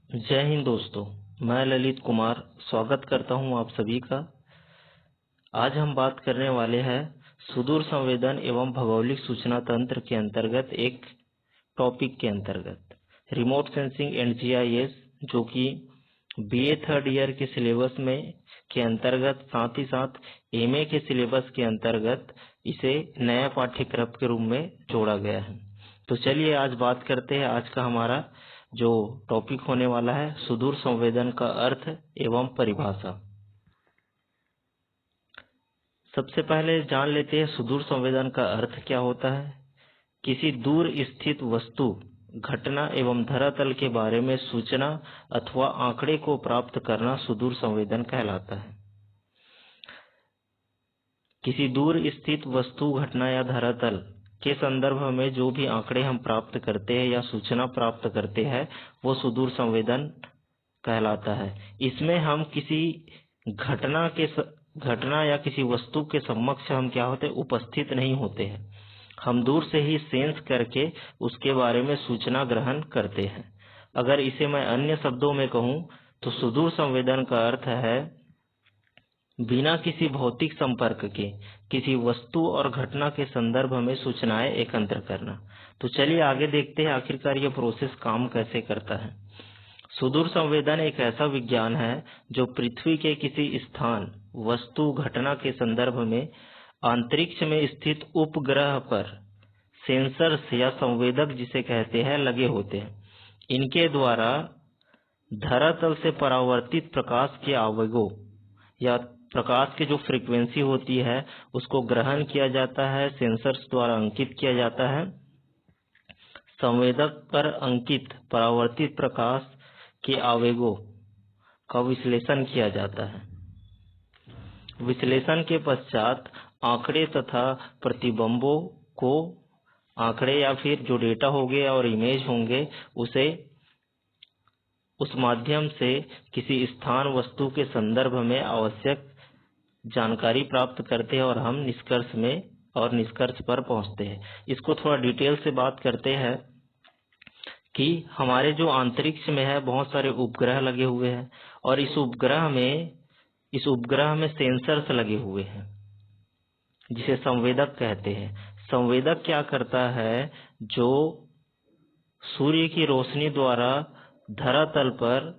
जय हिंद दोस्तों। मैं ललित कुमार स्वागत करता हूं आप सभी का। आज हम बात करने वाले हैं सुदूर संवेदन एवं भौगोलिक सूचना तंत्र के अंतर्गत एक टॉपिक के अंतर्गत रिमोट सेंसिंग एंड जीआईएस, जो कि बीए थर्ड ईयर के सिलेबस में के अंतर्गत साथ ही साथ एमए के सिलेबस के अंतर्गत इसे नया पाठ्यक्रम के रूप में जोड़ा गया है। तो चलिए आज बात करते हैं। आज का हमारा जो टॉपिक होने वाला है सुदूर संवेदन का अर्थ एवं परिभाषा। सबसे पहले जान लेते हैं सुदूर संवेदन का अर्थ क्या होता है। किसी दूर स्थित वस्तु, घटना एवं धरातल के बारे में सूचना अथवा आंकड़े को प्राप्त करना सुदूर संवेदन कहलाता है। किसी दूर स्थित वस्तु, घटना या धरातल के संदर्भ में जो भी आंकड़े हम प्राप्त करते हैं या सूचना प्राप्त करते हैं वो सुदूर संवेदन कहलाता है। इसमें हम किसी घटना या किसी वस्तु के समक्ष हम क्या होते, उपस्थित नहीं होते हैं। हम दूर से ही सेंस करके उसके बारे में सूचना ग्रहण करते हैं। अगर इसे मैं अन्य शब्दों में कहूं तो सुदूर संवेदन का अर्थ है बिना किसी भौतिक संपर्क के किसी वस्तु और घटना के संदर्भ में सूचनाएं एकत्र करना। तो चलिए आगे देखते हैं आखिरकार ये प्रोसेस काम कैसे करता है। सुदूर संवेदन एक ऐसा विज्ञान है जो पृथ्वी के किसी स्थान, वस्तु, घटना के संदर्भ में अंतरिक्ष में स्थित उपग्रह पर सेंसर्स या संवेदक जिसे कहते हैं लगे होते हैं। इनके द्वारा धरातल से परावर्तित प्रकाश के आवेगों या प्रकाश की जो फ्रीक्वेंसी होती है उसको ग्रहण किया जाता है, सेंसर्स द्वारा अंकित किया जाता है। संवेदक पर अंकित परावर्तित प्रकाश के आवेगों का विश्लेषण किया जाता है। विश्लेषण के पश्चात आंकड़े तथा प्रतिबिंबों को, आंकड़े या फिर जो डेटा होंगे और इमेज होंगे, उस माध्यम से किसी स्थान, वस्तु के संदर्भ में आवश्यक जानकारी प्राप्त करते हैं और हम निष्कर्ष पर पहुंचते हैं। इसको थोड़ा डिटेल से बात करते हैं कि हमारे जो अंतरिक्ष में है बहुत सारे उपग्रह लगे हुए हैं और इस उपग्रह में सेंसर्स लगे हुए हैं जिसे संवेदक कहते हैं। संवेदक क्या करता है, जो सूर्य की रोशनी द्वारा धरातल पर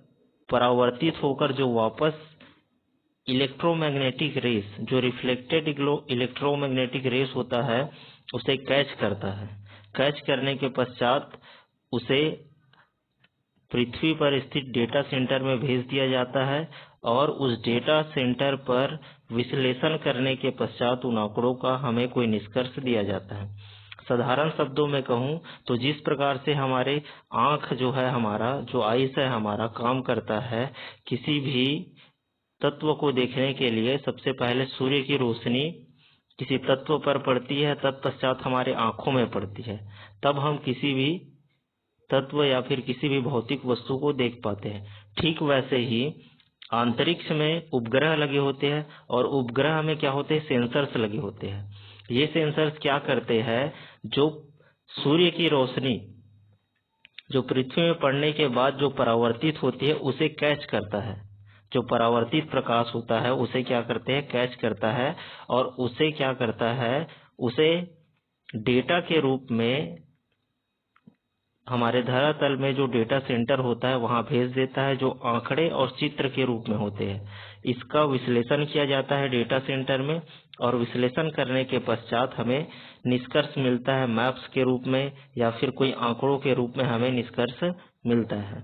परावर्तित होकर जो वापस इलेक्ट्रोमैग्नेटिक रेस, जो रिफ्लेक्टेड इलेक्ट्रोमैग्नेटिक रेस होता है, उसे कैच करता है। कैच करने के पश्चात उसे पृथ्वी पर स्थित डेटा सेंटर में भेज दिया जाता है और उस डेटा सेंटर पर विश्लेषण करने के पश्चात उन आंकड़ों का हमें कोई निष्कर्ष दिया जाता है। साधारण शब्दों में कहूं तो जिस प्रकार से हमारे आंख जो है, हमारा जो आइस है हमारा काम करता है, किसी भी तत्व को देखने के लिए सबसे पहले सूर्य की रोशनी किसी तत्व पर पड़ती है, तत्पश्चात हमारे आंखों में पड़ती है, तब हम किसी भी तत्व या फिर किसी भी भौतिक वस्तु को देख पाते हैं। ठीक वैसे ही अंतरिक्ष में उपग्रह लगे होते हैं और उपग्रह में क्या होते हैं, सेंसर्स लगे होते हैं। ये सेंसर्स क्या करते हैं, जो सूर्य की रोशनी जो पृथ्वी में पड़ने के बाद जो परावर्तित होती है उसे कैच करता है। जो परावर्तित प्रकाश होता है उसे क्या करते हैं, कैच करता है और उसे क्या करता है, उसे डेटा के रूप में हमारे धरातल में जो डेटा सेंटर होता है वहां भेज देता है, जो आंकड़े और चित्र के रूप में होते हैं। इसका विश्लेषण किया जाता है डेटा सेंटर में और विश्लेषण करने के पश्चात हमें निष्कर्ष मिलता है मैप्स के रूप में या फिर कोई आंकड़ों के रूप में हमें निष्कर्ष मिलता है।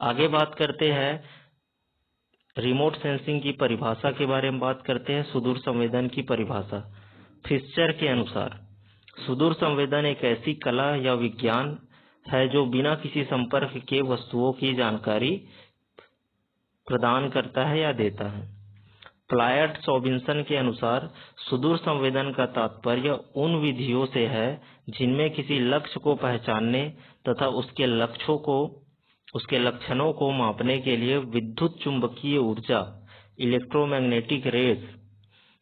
आगे बात करते हैं रिमोट सेंसिंग की परिभाषा के बारे में बात करते हैं। सुदूर संवेदन की परिभाषा फिशर के अनुसार सुदूर संवेदन एक ऐसी कला या विज्ञान है जो बिना किसी संपर्क के वस्तुओं की जानकारी प्रदान करता है या देता है। प्लायट सॉबिन्सन के अनुसार सुदूर संवेदन का तात्पर्य उन विधियों से है जिनमें किसी लक्ष्य को पहचानने तथा उसके लक्षणों को मापने के लिए विद्युत चुंबकीय ऊर्जा, इलेक्ट्रोमैग्नेटिक रेस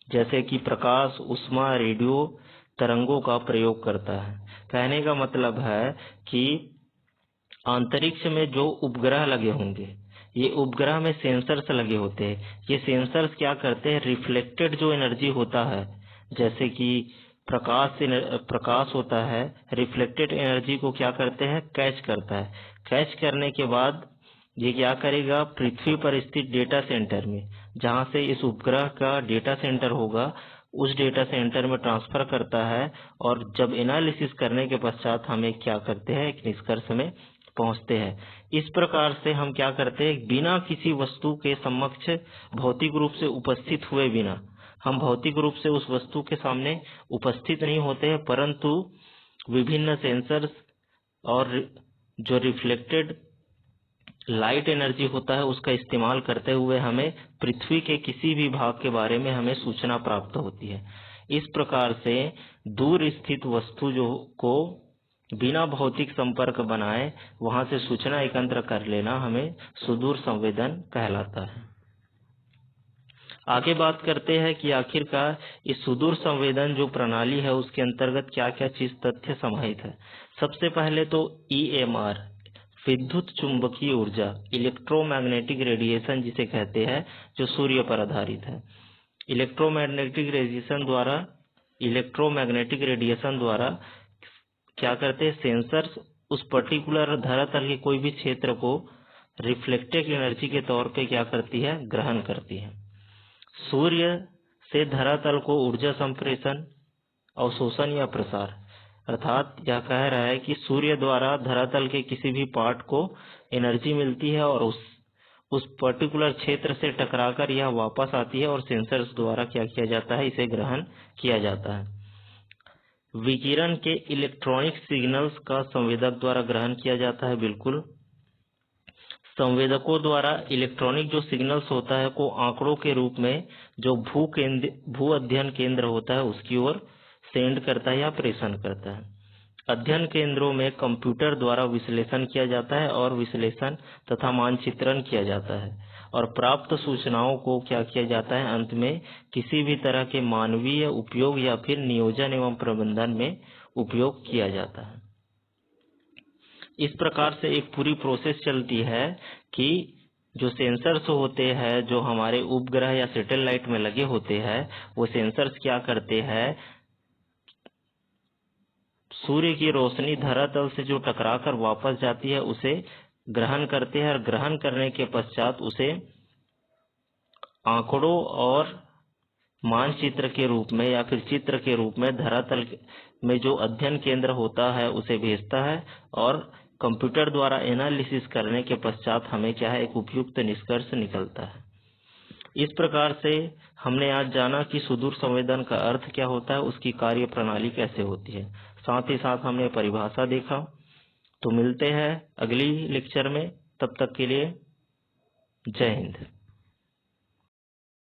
जैसे कि प्रकाश, ऊष्मा, रेडियो तरंगों का प्रयोग करता है। कहने का मतलब है कि अंतरिक्ष में जो उपग्रह लगे होंगे, ये उपग्रह में सेंसर्स लगे होते हैं। ये सेंसर्स क्या करते हैं, रिफ्लेक्टेड जो एनर्जी होता है, जैसे कि प्रकाश होता है, रिफ्लेक्टेड एनर्जी को क्या करते हैं, कैच करता है। कैच करने के बाद ये क्या करेगा, पृथ्वी पर स्थित डेटा सेंटर में, जहां से इस उपग्रह का डेटा सेंटर होगा, उस डेटा सेंटर में ट्रांसफर करता है। और जब एनालिसिस करने के पश्चात हमें क्या करते हैं, एक निष्कर्ष में पहुंचते हैं। इस प्रकार से हम क्या करते हैं, बिना किसी वस्तु के समक्ष भौतिक रूप से उपस्थित हुए बिना, हम भौतिक रूप से उस वस्तु के सामने उपस्थित नहीं होते हैं, परंतु विभिन्न सेंसर्स और जो रिफ्लेक्टेड लाइट एनर्जी होता है उसका इस्तेमाल करते हुए हमें पृथ्वी के किसी भी भाग के बारे में हमें सूचना प्राप्त होती है। इस प्रकार से दूर स्थित वस्तु जो को बिना भौतिक संपर्क बनाए वहां से सूचना एकत्र कर लेना हमें सुदूर संवेदन कहलाता है। आगे बात करते हैं कि आखिरकार इस सुदूर संवेदन जो प्रणाली है उसके अंतर्गत क्या क्या चीज तथ्य समाहित है। सबसे पहले तो EMR, विद्युत चुंबकीय ऊर्जा, इलेक्ट्रोमैग्नेटिक रेडिएशन जिसे कहते हैं, जो सूर्य पर आधारित है। इलेक्ट्रोमैग्नेटिक रेडिएशन द्वारा क्या करते हैं, सेंसर्स उस पर्टिकुलर धरातल के कोई भी क्षेत्र को रिफ्लेक्टेड एनर्जी के तौर पे क्या करती है, ग्रहण करती है। सूर्य से धरातल को ऊर्जा संप्रेषण, अवशोषण या प्रसार, अर्थात यह कह रहा है कि सूर्य द्वारा धरातल के किसी भी पार्ट को एनर्जी मिलती है और उस पर्टिकुलर क्षेत्र से टकराकर यह वापस आती है और सेंसर्स द्वारा क्या किया जाता है, इसे ग्रहण किया जाता है। विकिरण के इलेक्ट्रॉनिक सिग्नल्स का संवेदक द्वारा ग्रहण किया जाता है। बिल्कुल, संवेदकों द्वारा इलेक्ट्रॉनिक जो सिग्नल्स होता है को आंकड़ों के रूप में जो भू अध्ययन केंद्र होता है उसकी ओर सेंड करता है या प्रेषण करता है। अध्ययन केंद्रों में कंप्यूटर द्वारा विश्लेषण किया जाता है और विश्लेषण तथा मानचित्रण किया जाता है और प्राप्त सूचनाओं को क्या किया जाता है, अंत में किसी भी तरह के मानवीय उपयोग या फिर नियोजन एवं प्रबंधन में उपयोग किया जाता है। इस प्रकार से एक पूरी प्रोसेस चलती है कि जो सेंसर्स होते हैं जो हमारे उपग्रह या सैटेलाइट में लगे होते हैं, वो सेंसर्स क्या करते हैं, सूर्य की रोशनी धरातल से जो टकराकर वापस जाती है उसे ग्रहण करते हैं और ग्रहण करने के पश्चात उसे आंकड़ों और मानचित्र के रूप में या फिर चित्र के रूप में धरातल में जो अध्ययन केंद्र होता है उसे भेजता है और कंप्यूटर द्वारा एनालिसिस करने के पश्चात हमें क्या है, एक उपयुक्त निष्कर्ष निकलता है। इस प्रकार से हमने आज जाना कि सुदूर संवेदन का अर्थ क्या होता है, उसकी कार्य प्रणाली कैसे होती है, साथ ही साथ हमने परिभाषा देखा। तो मिलते हैं अगली लेक्चर में, तब तक के लिए जय हिंद।